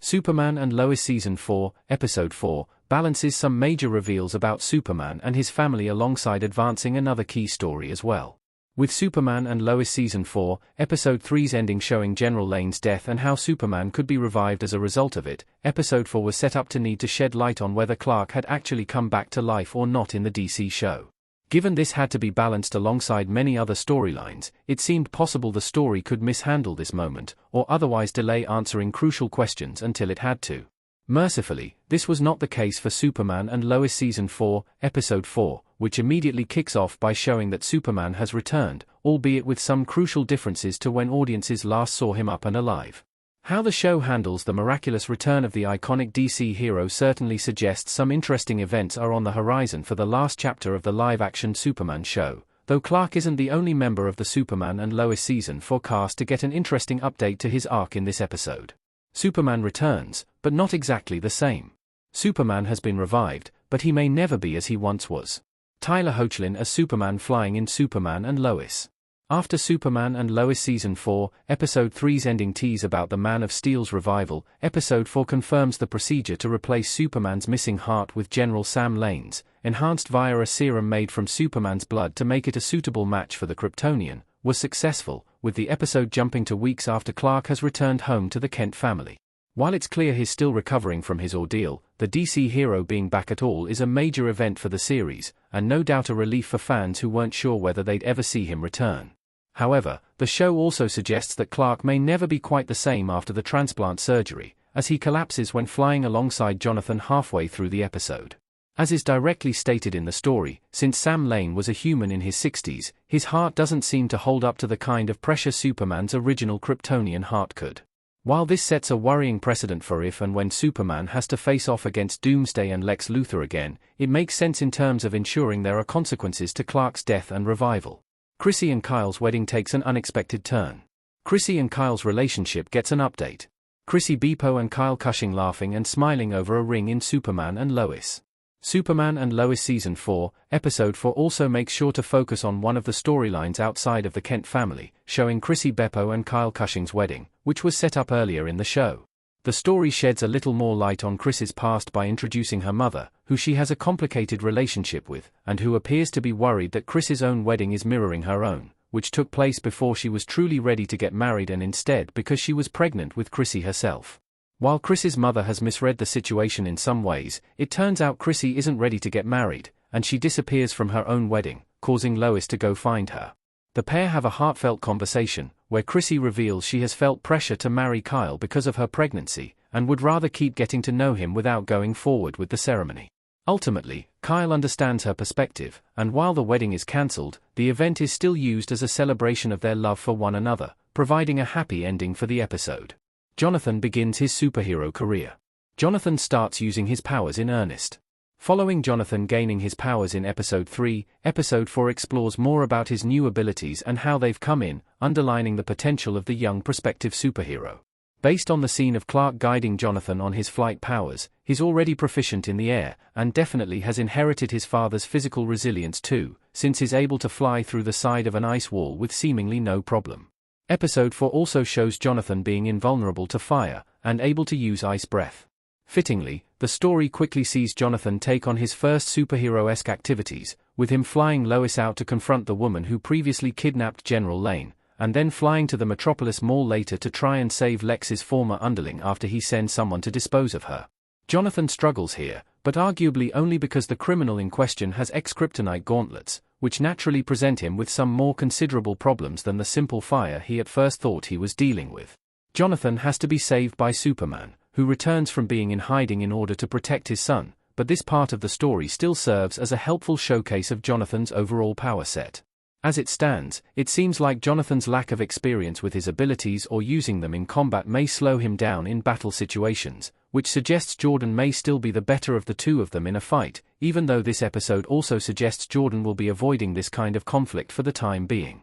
Superman and Lois Season 4, Episode 4, balances some major reveals about Superman and his family alongside advancing another key story as well. With Superman and Lois Season 4, Episode 3's ending showing General Lane's death and how Superman could be revived as a result of it, Episode 4 was set up to need to shed light on whether Clark had actually come back to life or not in the DC show. Given this had to be balanced alongside many other storylines, it seemed possible the story could mishandle this moment, or otherwise delay answering crucial questions until it had to. Mercifully, this was not the case for Superman and Lois Season 4, Episode 4, which immediately kicks off by showing that Superman has returned, albeit with some crucial differences to when audiences last saw him up and alive. How the show handles the miraculous return of the iconic DC hero certainly suggests some interesting events are on the horizon for the last chapter of the live-action Superman show, though Clark isn't the only member of the Superman and Lois Season 4 cast to get an interesting update to his arc in this episode. Superman returns, but not exactly the same. Superman has been revived, but he may never be as he once was. Tyler Hoechlin as Superman flying in Superman and Lois. After Superman and Lois Season 4, Episode 3's ending tease about the Man of Steel's revival, Episode 4 confirms the procedure to replace Superman's missing heart with General Sam Lane's, enhanced via a serum made from Superman's blood to make it a suitable match for the Kryptonian, was successful, with the episode jumping to weeks after Clark has returned home to the Kent family. While it's clear he's still recovering from his ordeal, the DC hero being back at all is a major event for the series, and no doubt a relief for fans who weren't sure whether they'd ever see him return. However, the show also suggests that Clark may never be quite the same after the transplant surgery, as he collapses when flying alongside Jonathan halfway through the episode. As is directly stated in the story, since Sam Lane was a human in his 60s, his heart doesn't seem to hold up to the kind of pressure Superman's original Kryptonian heart could. While this sets a worrying precedent for if and when Superman has to face off against Doomsday and Lex Luthor again, it makes sense in terms of ensuring there are consequences to Clark's death and revival. Chrissy and Kyle's wedding takes an unexpected turn. Chrissy and Kyle's relationship gets an update. Chrissy Bepo and Kyle Cushing laughing and smiling over a ring in Superman and Lois. Superman and Lois Season 4, Episode 4 also makes sure to focus on one of the storylines outside of the Kent family, showing Chrissy Bepo and Kyle Cushing's wedding, which was set up earlier in the show. The story sheds a little more light on Chris's past by introducing her mother, who she has a complicated relationship with, and who appears to be worried that Chris's own wedding is mirroring her own, which took place before she was truly ready to get married and instead because she was pregnant with Chrissy herself. While Chris's mother has misread the situation in some ways, it turns out Chrissy isn't ready to get married, and she disappears from her own wedding, causing Lois to go find her. The pair have a heartfelt conversation, where Chrissy reveals she has felt pressure to marry Kyle because of her pregnancy, and would rather keep getting to know him without going forward with the ceremony. Ultimately, Kyle understands her perspective, and while the wedding is cancelled, the event is still used as a celebration of their love for one another, providing a happy ending for the episode. Jonathan begins his superhero career. Jonathan starts using his powers in earnest. Following Jonathan gaining his powers in Episode 3, Episode 4 explores more about his new abilities and how they've come in, underlining the potential of the young prospective superhero. Based on the scene of Clark guiding Jonathan on his flight powers, he's already proficient in the air, and definitely has inherited his father's physical resilience too, since he's able to fly through the side of an ice wall with seemingly no problem. Episode 4 also shows Jonathan being invulnerable to fire, and able to use ice breath. Fittingly, the story quickly sees Jonathan take on his first superhero-esque activities, with him flying Lois out to confront the woman who previously kidnapped General Lane, and then flying to the Metropolis Mall later to try and save Lex's former underling after he sends someone to dispose of her. Jonathan struggles here, but arguably only because the criminal in question has ex-kryptonite gauntlets, which naturally present him with some more considerable problems than the simple fire he at first thought he was dealing with. Jonathan has to be saved by Superman, who returns from being in hiding in order to protect his son, but this part of the story still serves as a helpful showcase of Jonathan's overall power set. As it stands, it seems like Jonathan's lack of experience with his abilities or using them in combat may slow him down in battle situations, which suggests Jordan may still be the better of the two of them in a fight, even though this episode also suggests Jordan will be avoiding this kind of conflict for the time being.